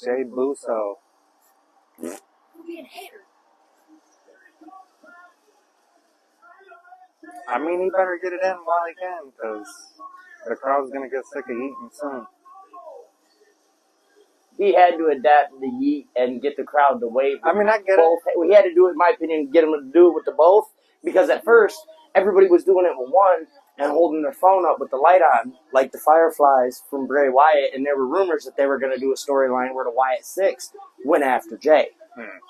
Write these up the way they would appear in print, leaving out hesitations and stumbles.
Jay Buso. I mean, he better get it in while he can, because the crowd's going to get sick of eating soon. He had to adapt the yeet and get the crowd to wave. I mean, I get both. it. He had to do it, in my opinion, get him to do it with the both, because at first, everybody was doing it with one and holding their phone up with the light on, like the Fireflies from Bray Wyatt, and there were rumors that they were going to do a storyline where the Wyatt Six went after Jay.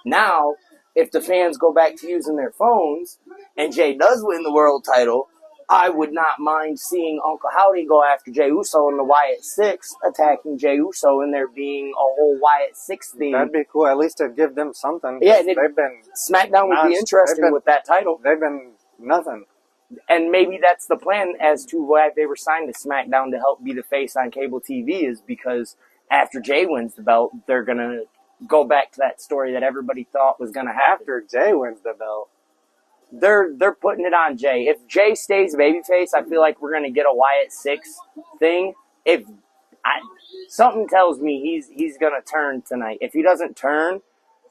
Now, if the fans go back to using their phones, and Jay does win the world title, I would not mind seeing Uncle Howdy go after Jey Uso and the Wyatt Six attacking Jey Uso and there being a whole Wyatt Six theme. That'd be cool. At least to give them something. Yeah, and they've been SmackDown would be interesting with that title. They've been nothing. And maybe that's the plan as to why they were signed to SmackDown to help be the face on cable TV, is because after Jay wins the belt, they're going to go back to that story that everybody thought was going to happen. After Jay wins the belt. They're putting it on Jay. If Jay stays babyface, I feel like we're going to get a Wyatt Six thing. Something tells me he's going to turn tonight. If he doesn't turn,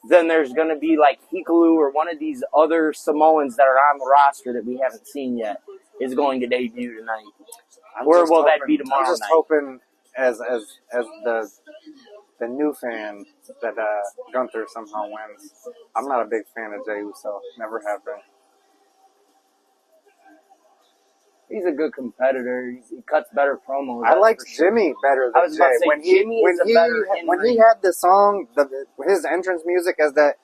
then there's going to be like Hikaru or one of these other Samoans that are on the roster that we haven't seen yet is going to debut tonight. Or will that be tomorrow night? I'm just hoping as the new fan that Gunther somehow wins. I'm not a big fan of Jey Uso. Never have been. He's a good competitor. He cuts better promos. I liked Jimmy better than Jay. When he had the song, his entrance music as that,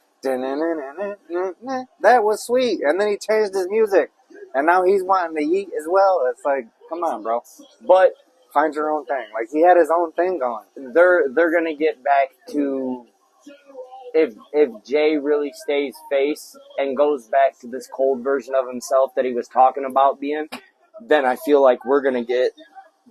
that was sweet. And then he changed his music, and now he's wanting to yeet as well. It's like, come on, bro. But find your own thing. Like, he had his own thing going. They're gonna get back to if Jay really stays face and goes back to this cold version of himself that he was talking about being, then I feel like we're going to get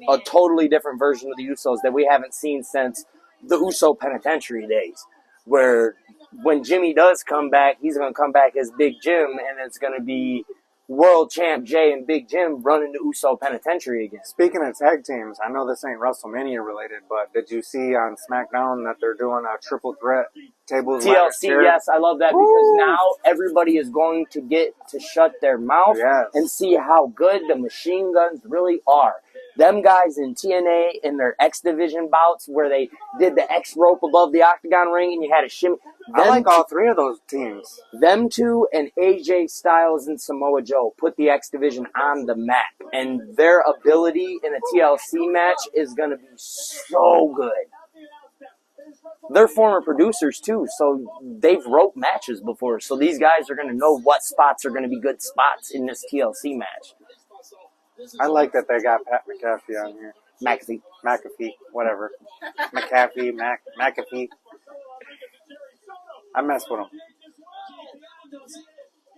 a totally different version of the Usos that we haven't seen since the Uso Penitentiary days, where when Jimmy does come back, he's going to come back as Big Jim, and it's going to be World Champ Jay and Big Jim running the Uso Penitentiary again. Speaking of tag teams, I know this ain't WrestleMania related, but did you see on SmackDown that they're doing a triple threat tables? TLC, yes, I love that. Woo! Because now everybody is going to get to shut their mouth and see how good the Machine Guns really are. Them guys in TNA in their X Division bouts where they did the X rope above the octagon ring and you had a shimmy. I like all three of those teams. Them two and AJ Styles and Samoa Joe put the X Division on the map. And their ability in a TLC match is going to be so good. They're former producers too, so they've roped matches before. So these guys are going to know what spots are going to be good spots in this TLC match. I like that they got Pat McAfee on here. McAfee, whatever. McAfee. I mess with him.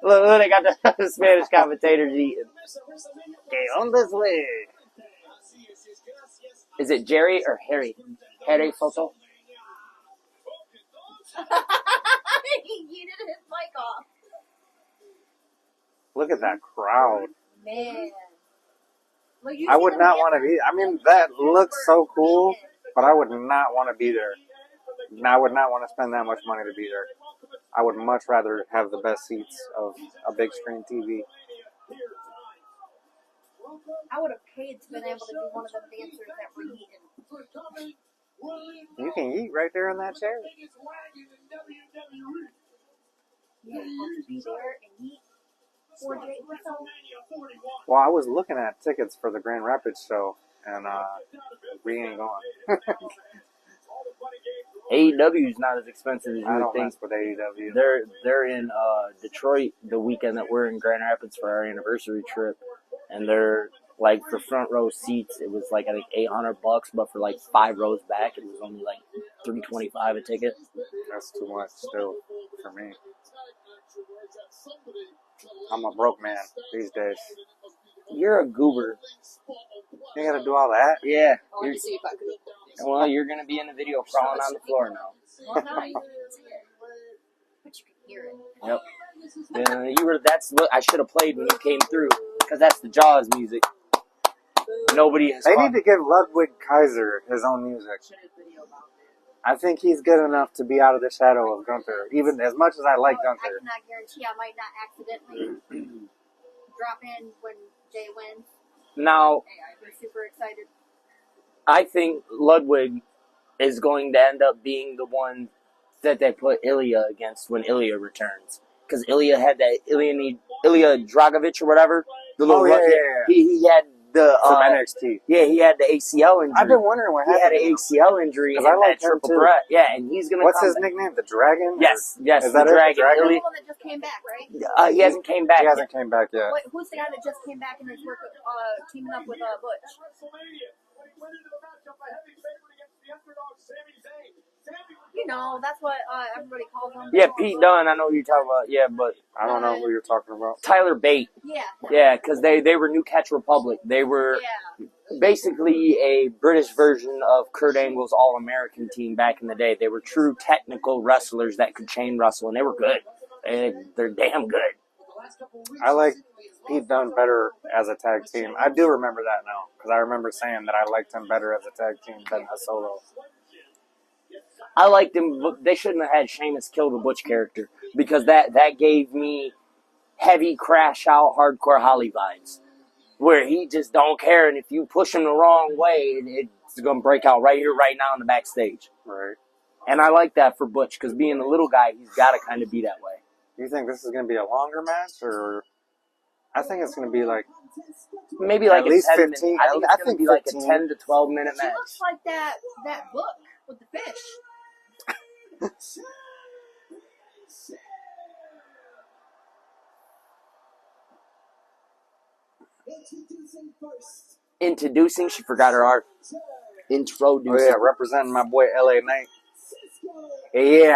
Look, they got the Spanish commentators eating. Okay, on this way. Is it Jerry or Harry? Harry Soto? He yeeted his mic off. Look at that crowd. Man. I would not want to be. I mean, that looks so cool, but I would not want to be there. And I would not want to spend that much money to be there. I would much rather have the best seats of a big screen TV. I would have paid to be able to be one of them dancers that were eating. You can eat right there in that chair. You have to be there and eat. Well, I was looking at tickets for the Grand Rapids show, and we ain't going. AEW is not as expensive as you I would don't think. mess with AEW. They're in Detroit the weekend that we're in Grand Rapids for our anniversary trip, and they're like for front row seats. It was like I think $800, but for like 5 rows back, it was only like $325 a ticket. That's too much still for me. I'm a broke man these days. You're a goober. You gotta do all that? Yeah. I wanted to see if I could. Well, you're gonna be in the video crawling on the floor now. Well, no, you couldn't see it. But you can hear it. Yep. That's what I should have played when you came through, because that's the Jaws music. Nobody has. They need to give Ludwig Kaiser his own music. I think he's good enough to be out of the shadow of Gunther, even as much as I like I Gunther. cannot guarantee I might not accidentally drop in when Jay wins. Now, Hey, I'd be super excited. I think Ludwig is going to end up being the one that they put Ilya against when Ilya returns. Because Ilya had that Ilya Dragovich or whatever. The little He had the From NXT. Yeah, he had the ACL injury. I've been wondering what He had happened. an ACL injury in I that like him triple too. threat. Yeah, and he's gonna. What's come his back. nickname? The Dragon? Yes, yes. Is that the Dragon. He's the Ilya, one that just came back, right? he hasn't came back. He hasn't came back yet. Wait, who's the guy that just came back and is working, teaming up with Butch? You know, that's what everybody calls him. Yeah, Pete Dunne. I know who you're talking about. Yeah, but I don't know who you're talking about. Tyler Bate. Yeah. Yeah, because they were New Catch Republic. They were basically a British version of Kurt Angle's All-American team back in the day. They were true technical wrestlers that could chain wrestle, and they were good. They're damn good. I like Pete Dunne better as a tag team. I do remember that now, because I remember saying that I liked him better as a tag team than a solo. I liked him, but they shouldn't have had Sheamus kill the Butch character, because that gave me heavy crash out hardcore Holly vibes, where he just don't care, and if you push him the wrong way, it's going to break out right here, right now in the backstage. Right. And I like that for Butch, because being a little guy, he's got to kind of be that way. You think this is going to be a longer match, or I think it's going to be like maybe like at least 10 15. Minute, I think it's going to be 15. like a 10 to 12 minute match. He looks like that book with the fish. Introducing, she forgot her art. Introducing. Oh yeah, representing my boy LA Knight. Yeah.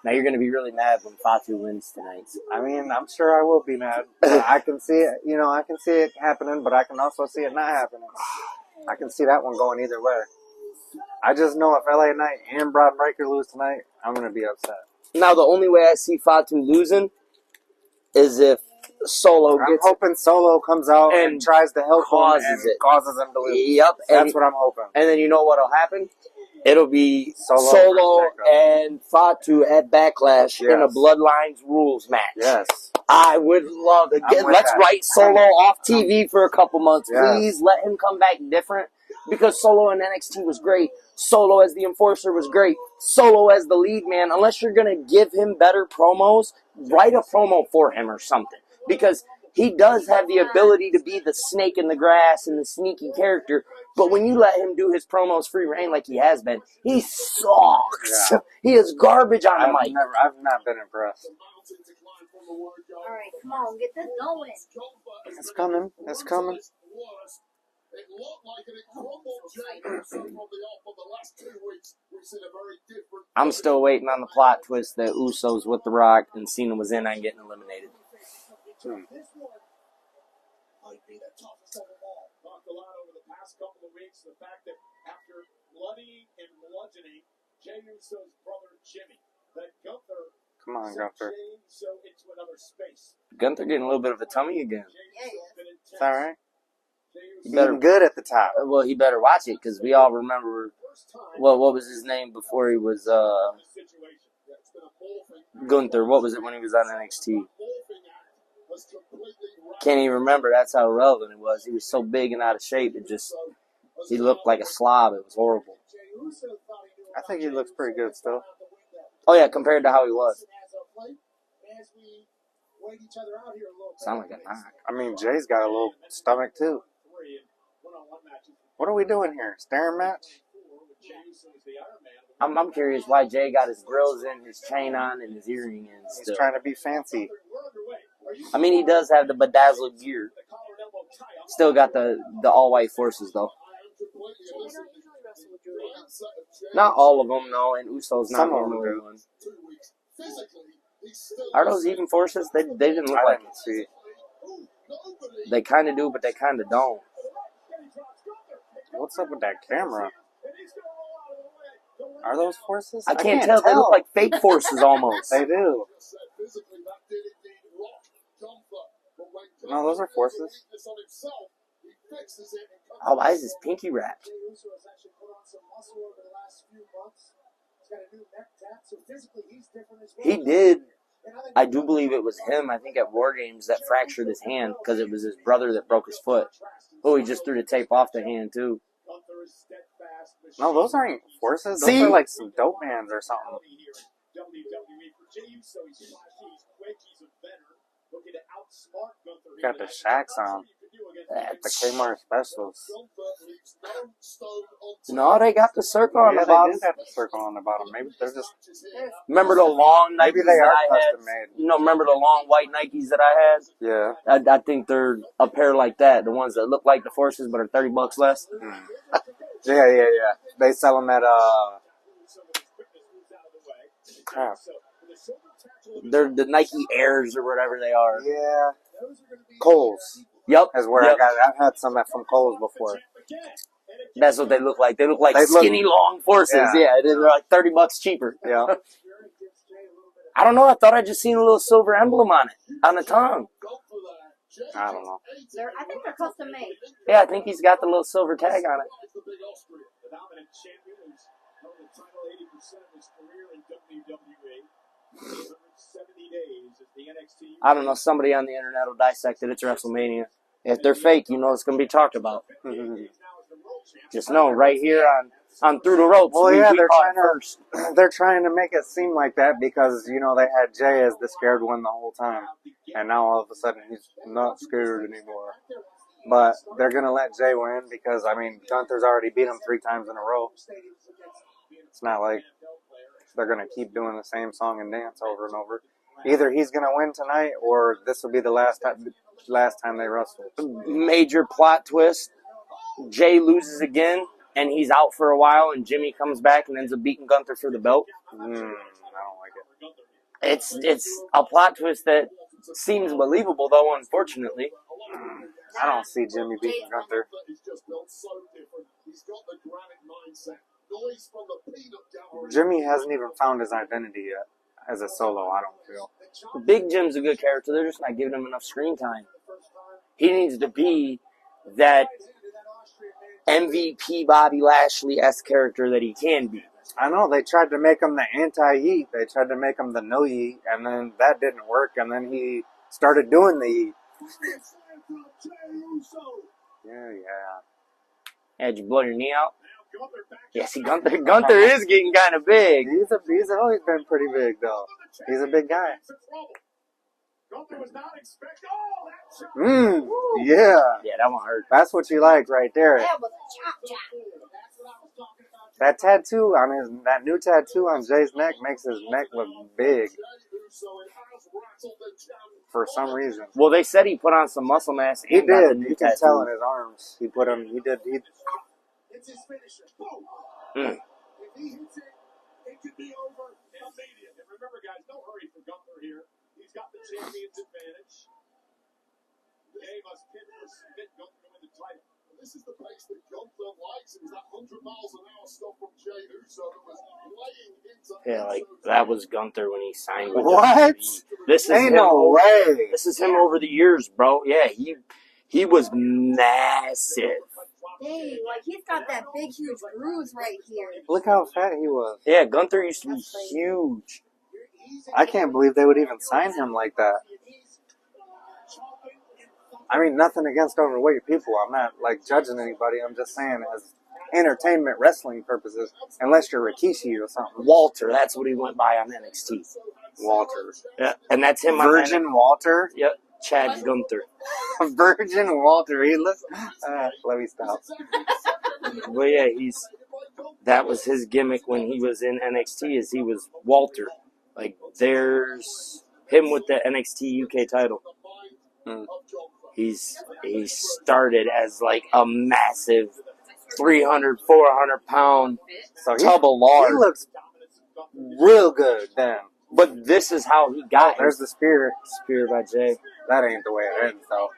Now you're going to be really mad when Fatu wins tonight. I mean, I'm sure I will be mad. I can see it, I can see it happening, but I can also see it not happening. I can see that one going either way. I just know if LA Knight and Bron Breakker lose tonight, I'm going to be upset. Now, the only way I see Fatu losing is if Solo I'm gets hoping Solo comes out and tries to help him and causes him to lose. Yep. That's what I'm hoping. And then you know what'll happen? It'll be Solo and Fatu at Backlash in a Bloodlines rules match. Yes. I would love it. Let's write Solo off TV for a couple months. Yes. Please let him come back different. Because Solo in NXT was great. Solo as the Enforcer was great. Solo as the lead man. Unless you're going to give him better promos, write a promo for him or something. Because he does have the ability to be the snake in the grass and the sneaky character. But when you let him do his promos free reign like he has been, he sucks. Yeah. He is garbage on the mic. I've not been impressed. Alright, come on, get this going. It's coming. It's coming. I'm still waiting on the plot twist that Usos with The Rock and Cena was in on getting eliminated. Might be the toughest of them all. Talked a lot over the past couple of weeks. The fact that after bloodying and bludgeoning Jey Uso's brother Jimmy, that Gunther Come on, Gunther. so into another space. Gunther getting a little bit of a tummy again. It's all right. He better, eating good at the top. Well, he better watch it because we all remember. Well, what was his name before he was Gunther? What was it when he was on NXT? Can't even remember. That's how irrelevant it was. He was so big and out of shape. He looked like a slob. It was horrible. I think he looks pretty good still. Oh yeah, compared to how he was. Sound like a knock. I mean, Jay's got a little stomach too. What are we doing here? Staring match? I'm curious why Jay got his grills in, his chain on, and his earring in. He's trying to be fancy. I mean, he does have the bedazzled gear. Still got the all-white forces, though. Not all of them, no, and Uso's not normally one. Are those even forces? They didn't look like it. They kind of do, but they kind of don't. What's up with that camera? Are those forces? I can't tell. They look like fake forces almost. They do. No, those are forces. Oh, why is his pinky wrapped? some muscle over the last few months. He's got a new neck tap, so physically he's different as well. He did. I do believe it was him, I think, at War Games that fractured his hand because it was his brother that broke his foot. Oh, he just threw the tape off the hand, too. No, those aren't forces. Those See? are like some dope hands or something. Got the Shacks on. The Kmart specials. No, they got the circle on Yeah, the they bottom. do got the circle on the bottom. Maybe they're just... Remember the long Nikes Maybe they that are I had? custom made. You know, remember the long white Nikes that I had? Yeah. I think they're a pair like that. The ones that look like the Forces but are $30 less. Yeah. They sell them at, crap. They're the Nike Airs or whatever they are. Yeah. Kohl's. Yep. Is where I've had some from Kohl's before. That's what they look like. They look like They look- skinny, long Forces. Yeah, they're like $30 cheaper. Yeah. I don't know. I thought I just seen a little silver emblem on it, on the tongue. I don't know. I think they're custom made. Yeah, I think he's got the little silver tag on it. The dominant champion who's held the title 80% of his career in WWE. 170 days as the NXT. I don't know. Somebody on the internet will dissect it. It's WrestleMania. If they're fake, you know it's going to be talked about. Just know, right here on Through the Ropes. Well, yeah, they're they're trying to make it seem like that because, you know, they had Jay as the scared one the whole time. And now all of a sudden he's not scared anymore. But they're going to let Jay win because, I mean, Gunther's already beat him 3 times in a row. It's not like they're going to keep doing the same song and dance over and over. Either he's going to win tonight or this will be the last time they wrestle. Major plot twist. Jay loses again, and he's out for a while, and Jimmy comes back and ends up beating Gunther for the belt. I don't like it. It's a plot twist that seems believable, though, unfortunately. I don't see Jimmy beating Gunther. Jimmy hasn't even found his identity yet as a solo, I don't feel. Big Jim's a good character. They're just not giving him enough screen time. He needs to be that MVP Bobby Lashley-esque character that he can be. I know, they tried to make him the anti-yeet. They tried to make him the no-yeet, and then that didn't work, and then he started doing the yeet. Yeah. Did you blow your knee out? Yeah, see, Gunther is getting kind of big. He's always been pretty big, though. He's a big guy. Yeah. Yeah, that one hurt. That's what you like right there. That was a chop. That tattoo that new tattoo on Jay's neck makes his neck look big. For some reason. Well, they said he put on some muscle mass. He did. You can tell in his arms. He did. It's his finisher. If he hits it, it could be over immediately. And remember, guys, no hurry for Gunther here. He's got the champion's advantage. Jay must pin or submit Gunther to win the title. This is the pace that Gunther likes. It was that 100 miles an hour stuff from Jay Uso that was laying into. Yeah, like that was Gunther when he signed with What? WWE. This is Ain't him no way. This is him over the years, bro. Yeah, he was massive. Hey, like he's got that big, huge bruise right here. Look how fat he was. Yeah, Gunther used to be huge. I can't believe they would even sign him like that. I mean, nothing against overweight people. I'm not, like, judging anybody. I'm just saying as entertainment wrestling purposes, unless you're Rikishi or something. Walter, that's what he went by on NXT. Walter. Yeah, and that's him Virgin on Walter? Yep, Chad Gunther. Virgin Walter. He looks... let me stop. Well, yeah, that was his gimmick when he was in NXT, is he was Walter. Like, there's him with the NXT UK title. He started as like a massive 300, 400 pound tub of lard. He looks real good then. But this is how he got There's the spear. Spear by Jay. That ain't the way it ends, though.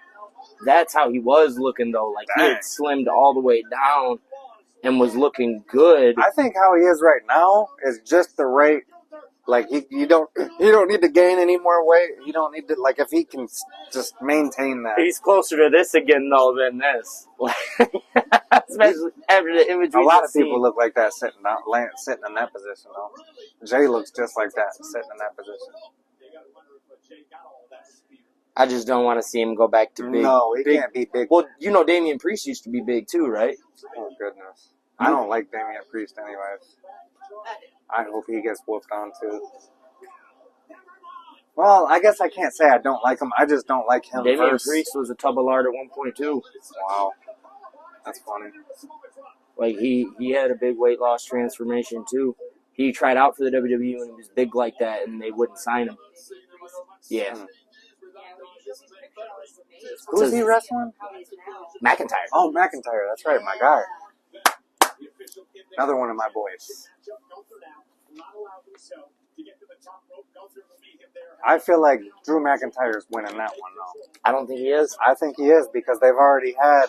That's how he was looking, though. Like, he had slimmed all the way down and was looking good. I think how he is right now is just the right Like you don't need to gain any more weight. You don't need to if he can just maintain that. He's closer to this again though than this. Especially after the imagery. A lot of people look like that sitting in that position though. Jay looks just like that sitting in that position. I just don't want to see him go back to big. No, he can't be big. Well, Damian Priest used to be big too, right? Oh goodness, I don't like Damian Priest anyways. I hope he gets whooped on too. Well, I guess I can't say I don't like him. I just don't like him. Damian Priest was a tub of lard at one point too. Wow, that's funny. Like he had a big weight loss transformation too. He tried out for the WWE when he was big like that, and they wouldn't sign him. Yeah. Who's he wrestling? McIntyre. Oh, McIntyre. That's right, my guy. Another one of my boys. I feel like Drew McIntyre's winning that one, though. I don't think he is. I think he is because they've already had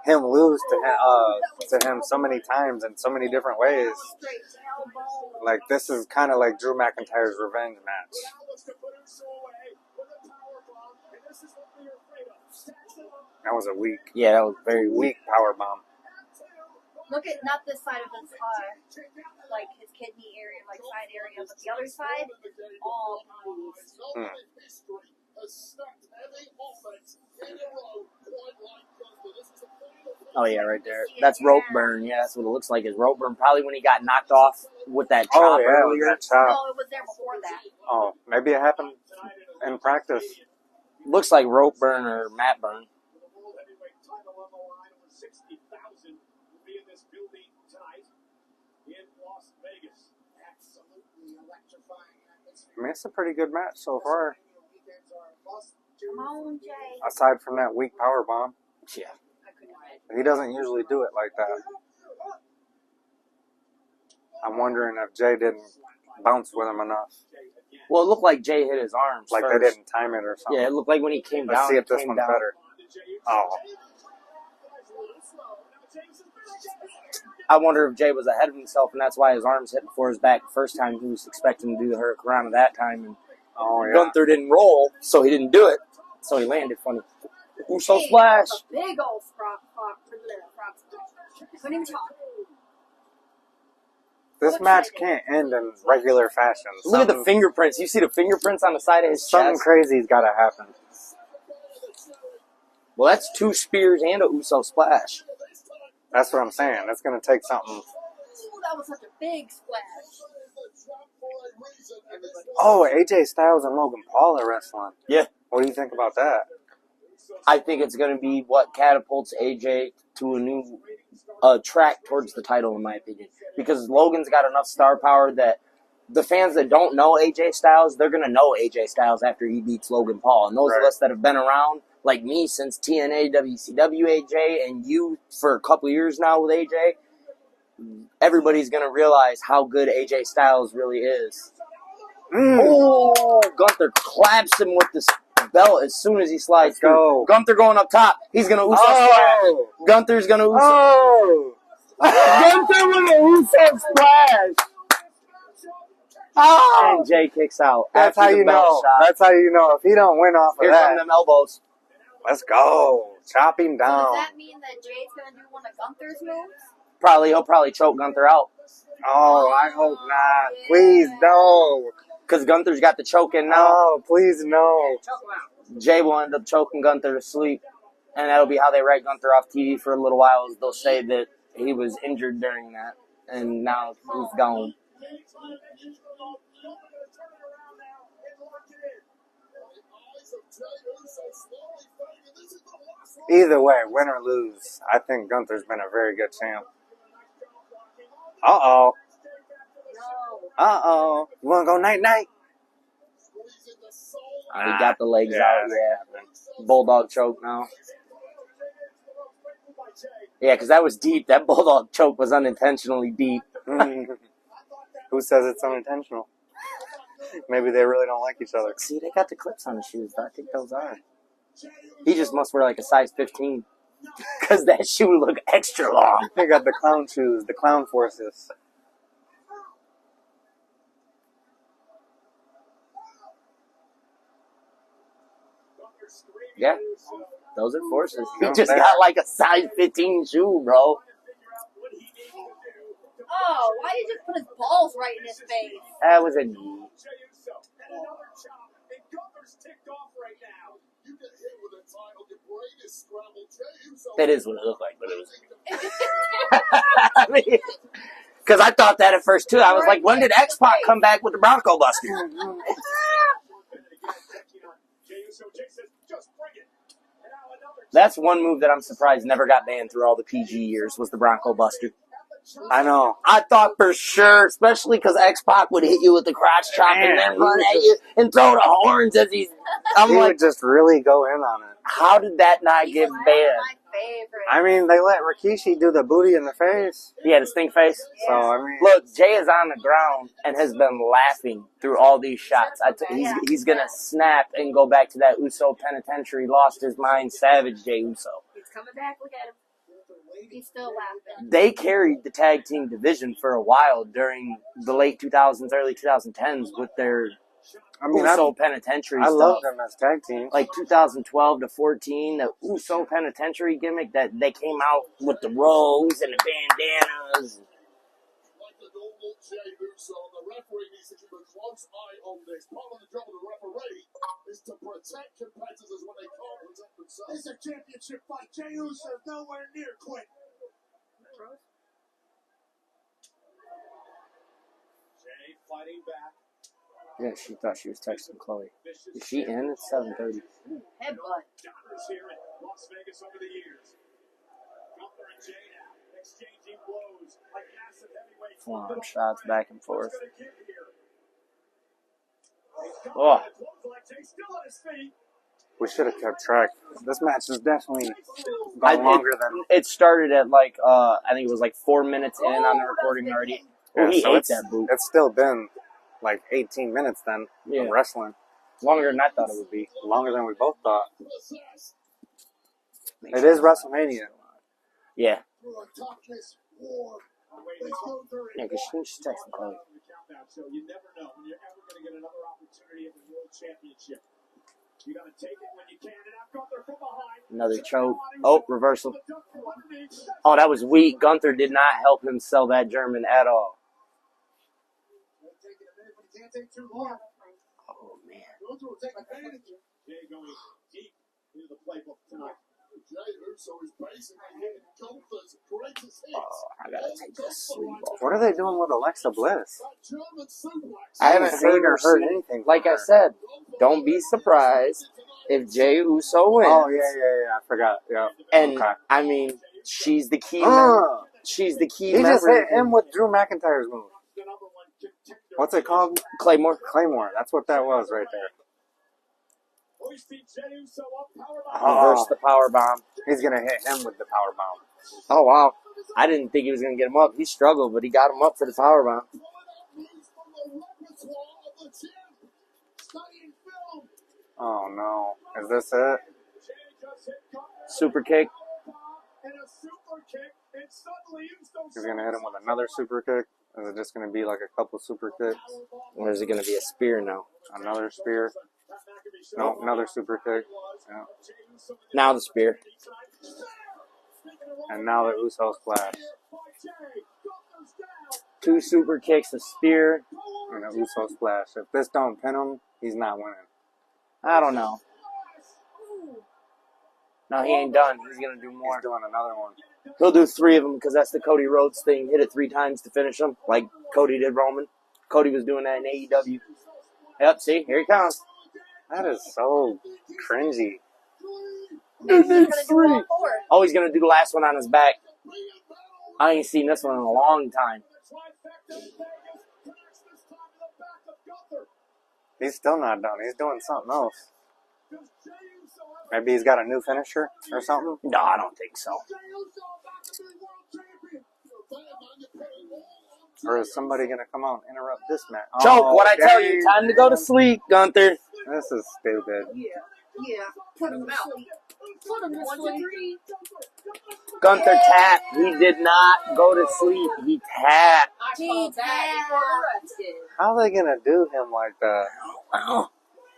him lose to him so many times in so many different ways. Like, this is kind of like Drew McIntyre's revenge match. That was a weak. Yeah, that was very weak power bomb. Look at not this side of his like his kidney area, like side area, but the other side is all bruised. Oh yeah, right there. That's rope burn. Yeah, that's what it looks like. Is rope burn probably when he got knocked off with that chop earlier? That chop. No, it was there before that. Oh, maybe it happened in practice. Looks like rope burn or mat burn. I mean, it's a pretty good match so far. Come on, Jay. Aside from that weak power bomb. Yeah. He doesn't usually do it like that. I'm wondering if Jay didn't bounce with him enough. Well, it looked like Jay hit his arms like first. They didn't time it or something. Yeah, it looked like when he came down. Let's see if this one's better. Oh. I wonder if Jay was ahead of himself, and that's why his arms hit before his back the first time. He was expecting to do the Hurricanrana that time, and Gunther didn't roll, so he didn't do it. So he landed funny. Uso splash. Big old frog splash. Couldn't even talk. This match can't end in regular fashion. Look at the fingerprints. You see the fingerprints on the side of his chest? Something crazy's got to happen. Well, that's 2 spears and a Uso splash. That's what I'm saying. That's going to take something. Ooh, that was such a big splash. Oh, AJ Styles and Logan Paul are wrestling. Yeah. What do you think about that? I think it's going to be what catapults AJ to a new track towards the title, in my opinion. Because Logan's got enough star power that the fans that don't know AJ Styles, they're going to know AJ Styles after he beats Logan Paul. And those of us that have been around, like me, since TNA, WCW AJ, and you for a couple years now with AJ, everybody's going to realize how good AJ Styles really is. Oh, Gunther claps him with this belt as soon as he slides through. Gunther going up top. He's going to Uso splash. Gunther's going to Uso. Oh! Gunther with a Uso splash. Oh! And Jay kicks out. That's how you know. Shot. That's how you know. If he don't win off of Here that. come them elbows. Let's go. Chop him down. So does that mean that Jay's going to do one of Gunther's moves? He'll probably choke Gunther out. Oh, I hope not. Please, no. Because Gunther's got the choke in now. Oh, please, no. Jay will end up choking Gunther to sleep. And that'll be how they write Gunther off TV for a little while. Is they'll say that he was injured during that. And now he's gone. Either way, win or lose, I think Gunther's been a very good champ. Uh-oh. Uh-oh. You want to go night-night? He got the legs out, yeah. Bulldog choke now. Yeah, because that was deep. That Bulldog choke was unintentionally deep. Who says it's unintentional? Maybe they really don't like each other. See, they got the clips on the shoes. I think those are. He just must wear like a size 15. Because that shoe look extra long. They got the clown shoes, the clown forces. Yeah. Those are forces. He Yeah, just they got are. like a size 15 shoe, bro. Oh, why did you put his balls right in his face? That was a knee. That is what it looked like, but it was. I mean, because I thought that at first too. I was like, when did X-Pac come back with the Bronco Buster? That's one move that I'm surprised never got banned through all the PG years was the Bronco Buster. I know. I thought for sure, especially because X-Pac would hit you with the crotch chop and then run at you and throw the horns as he's... I'm He like, would just really go in on it. how did that not He's get one of banned? my favorites. I mean, they let Rikishi do the booty in the face. He had a stink face. So, I mean, Look, Jay is on the ground and has been laughing through all these shots. He's going to snap and go back to that Uso penitentiary, lost his mind, savage Jay Uso. He's coming back. Look at him. He's still laughing. They carried the tag team division for a while during the late 2000s, early 2010s with their Uso penitentiary I stuff. love them as tag teams. Like 2012 to 14, the Uso penitentiary gimmick that they came out with the robes and the bandanas. Jey Uso, the referee needs to keep a close eye on this. Part of the job of the referee is to protect competitors when they can't protect themselves. It's a championship fight. Jey Uso is nowhere near quit. Jey fighting back. Yeah, she thought she was texting Chloe. Is she in? It's 7:30. Headbutt. Dominance here in Las Vegas over the years. Gunther and Jey now exchanging blows like massive heavyweights. Forearm shots back and forth. Oh, We should have kept track. This match is definitely gone longer than... it started at like I think it was like 4 minutes in on the recording already. Oh, he so ate that boot. It's still been like 18 minutes then of wrestling. Longer than I thought it would be. Longer than we both thought. It is WrestleMania. Yeah. Yeah, because she's texting Chloe. So you never know when you're ever going to get another opportunity at the World Championship. You got to take it when you can. And I've got there from behind. Another choke. Oh, reversal. Oh, that was weak. Gunther did not help him sell that German at all. Oh, man. Jey going deep into the playbook tonight. Jey Uso is basically hitting Gunther's greatest hits. Oh, I gotta take this sleeve off. What are they doing with Alexa Bliss? I haven't seen or heard seen anything. Like I said, don't be surprised if Jey Uso wins. Oh, yeah. I forgot. Yeah. And, okay. I mean, she's the key member. She's the key member. He just hit him with Drew McIntyre's move. What's it called? Claymore. Claymore. That's what that was right there. Reverse the power bomb. He's going to hit him with the power bomb. Oh, wow. I didn't think he was going to get him up. He struggled, but he got him up for the power bomb. Oh, no. Is this it? Super kick. He's going to hit him with another super kick? Is it just going to be like a couple super kicks? Or is it going to be a spear now? Another spear? No, another super kick. Yeah. Now the spear. And now the Uso splash. 2 super kicks, a spear. And the Uso splash. If this don't pin him, he's not winning. I don't know. No, he ain't done. He's going to do more. He's doing another one. He'll do 3 of them because that's the Cody Rhodes thing. Hit it 3 times to finish them, like Cody did Roman. Cody was doing that in AEW. Yep, see? Here he comes. That is so cringy. Dude needs 3. Oh, he's going to do the last one on his back. I ain't seen this one in a long time. He's still not done. He's doing something else. Maybe he's got a new finisher or something? No, I don't think so. Or is somebody going to come out and interrupt this match? Choke, what I tell you, time to go to sleep, Gunther. This is stupid. Yeah. Put him out. Put him 1, 2, 3. Gunther tapped. He did not go to sleep. He tapped. He tapped. How are they going to do him like that? Well,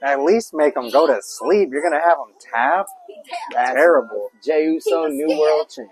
At least make them go to sleep. You're gonna have them tap. That's Terrible. Jey Uso, new world champ.